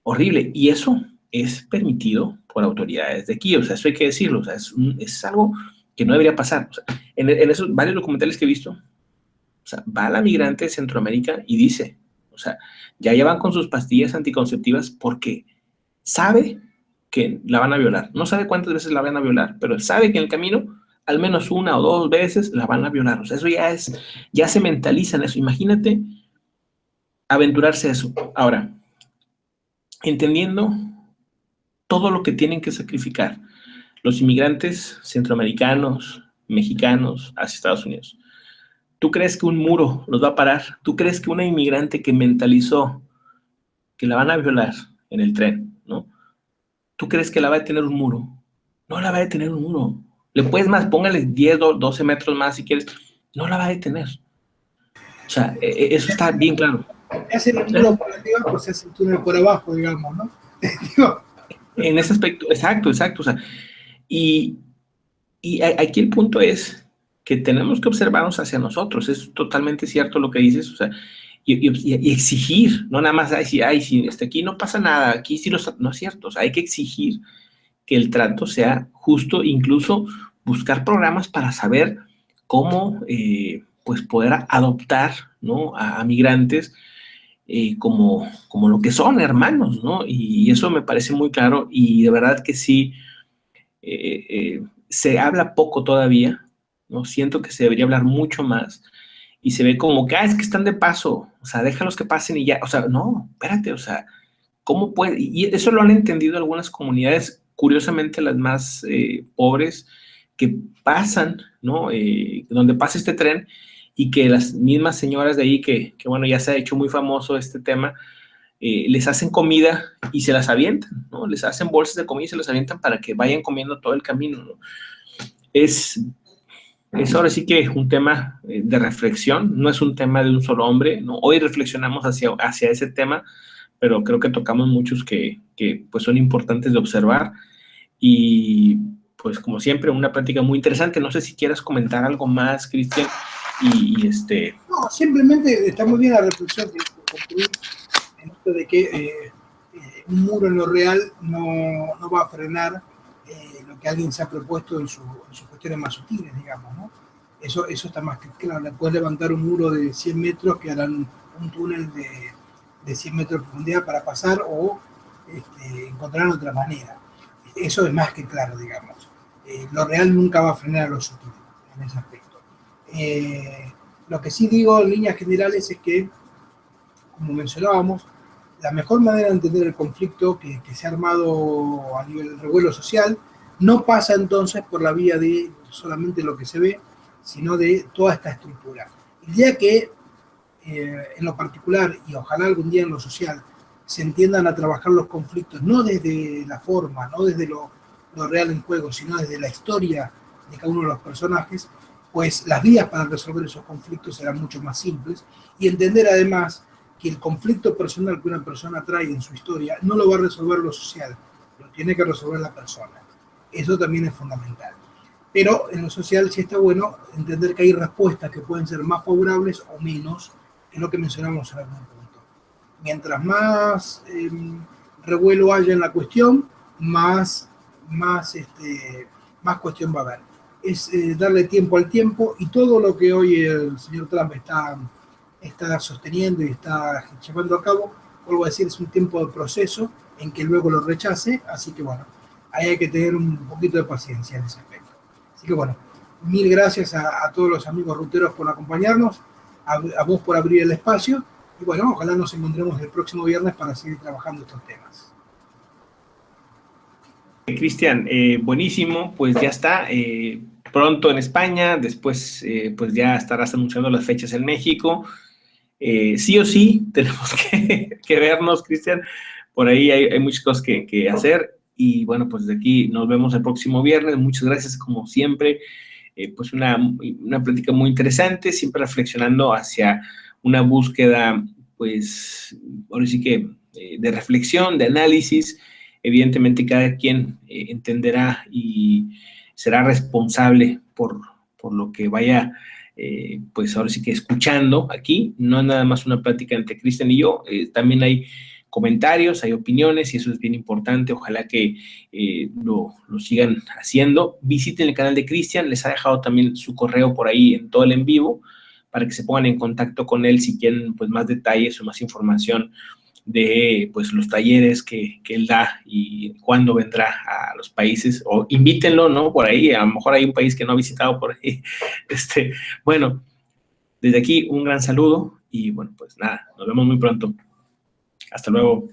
horrible. Y eso es permitido por autoridades de aquí, o sea, eso hay que decirlo, o sea, es algo que no debería pasar. O sea, en esos varios documentales que he visto, o sea, va la migrante de Centroamérica y dice, o sea, ya llevan con sus pastillas anticonceptivas porque sabe que la van a violar. No sabe cuántas veces la van a violar, pero sabe que en el camino, al menos 1 o 2 veces, la van a violar. O sea, eso ya se mentaliza en eso. Imagínate aventurarse a eso. Ahora, entendiendo todo lo que tienen que sacrificar los inmigrantes centroamericanos, mexicanos, hacia Estados Unidos. ¿Tú crees que un muro los va a parar? ¿Tú crees que una inmigrante que mentalizó que la van a violar en el tren, ¿no? ¿Tú crees que la va a detener un muro? No la va a detener un muro. Le puedes más, póngale 10 o 12 metros más si quieres. No la va a detener. O sea, eso está bien claro. Hacen el muro por arriba, pues se hace el túnel por abajo, digamos, ¿no? En ese aspecto, exacto. O sea, y aquí el punto es que tenemos que observarnos hacia nosotros. Es totalmente cierto lo que dices. O sea, y exigir, no nada más decir, ay, si aquí no pasa nada, aquí sí no es cierto. O sea, hay que exigir que el trato sea justo, incluso buscar programas para saber cómo pues poder adoptar, ¿no? a migrantes como lo que son hermanos, ¿no? Y eso me parece muy claro y de verdad que sí, se habla poco todavía, ¿no? Siento que se debería hablar mucho más y se ve como que, es que están de paso, o sea, déjalos que pasen y ya, o sea, no, espérate, o sea, ¿cómo puede? Y eso lo han entendido algunas comunidades, curiosamente las más pobres, que pasan, ¿no? Donde pasa este tren y que las mismas señoras de ahí, bueno, ya se ha hecho muy famoso este tema, les hacen comida y se las avientan, ¿no? Les hacen bolsas de comida y se las avientan para que vayan comiendo todo el camino, ¿no? Es ahora sí que un tema de reflexión, no es un tema de un solo hombre, ¿no? Hoy reflexionamos hacia ese tema, pero creo que tocamos muchos que pues son importantes de observar y pues como siempre una práctica muy interesante. No sé si quieras comentar algo más, Cristian, No, simplemente está muy bien la reflexión que construir en esto de que un muro en lo real no va a frenar lo que alguien se ha propuesto en sus cuestiones más sutiles, digamos, ¿no? Eso está más que claro. Le puedes levantar un muro de 100 metros que harán un túnel de 100 metros de profundidad para pasar o encontrarán otra manera. Eso es más que claro, digamos. Lo real nunca va a frenar a lo sutil en ese aspecto. Lo que sí digo en líneas generales es que, como mencionábamos, la mejor manera de entender el conflicto que se ha armado a nivel del revuelo social no pasa entonces por la vía de solamente lo que se ve, sino de toda esta estructura. El día que en lo particular y ojalá algún día en lo social se entiendan a trabajar los conflictos no desde la forma, no desde lo real en juego, sino desde la historia de cada uno de los personajes, pues las vías para resolver esos conflictos serán mucho más simples y entender además que el conflicto personal que una persona trae en su historia no lo va a resolver lo social, lo tiene que resolver la persona. Eso también es fundamental. Pero en lo social sí está bueno entender que hay respuestas que pueden ser más favorables o menos, que es lo que mencionamos en algún punto. Mientras más revuelo haya en la cuestión, más cuestión va a haber. Es darle tiempo al tiempo, y todo lo que hoy el señor Trump está sosteniendo y está llevando a cabo, vuelvo a decir, es un tiempo de proceso en que luego lo rechace, así que bueno, ahí hay que tener un poquito de paciencia en ese aspecto. Así que bueno, mil gracias a todos los amigos ruteros por acompañarnos, a vos por abrir el espacio, y bueno, ojalá nos encontremos el próximo viernes para seguir trabajando estos temas. Cristian, buenísimo, pues ya está, pronto en España, después pues ya estarás anunciando las fechas en México. Sí o sí tenemos que vernos, Cristian, por ahí hay muchas cosas que hacer, y bueno, pues de aquí nos vemos el próximo viernes. Muchas gracias como siempre, pues una plática muy interesante, siempre reflexionando hacia una búsqueda, pues ahora sí que de reflexión, de análisis. Evidentemente cada quien entenderá y será responsable por lo que vaya, pues ahora sí que escuchando aquí. No es nada más una plática entre Cristian y yo, también hay comentarios, hay opiniones, y eso es bien importante. Ojalá que lo sigan haciendo. Visiten el canal de Cristian, les ha dejado también su correo por ahí en todo el en vivo, para que se pongan en contacto con él si quieren pues más detalles o más información de pues los talleres que él da y cuándo vendrá a los países, o invítenlo, ¿no? Por ahí, a lo mejor hay un país que no ha visitado por ahí. Bueno, desde aquí un gran saludo, y bueno, pues nada, nos vemos muy pronto. Hasta luego.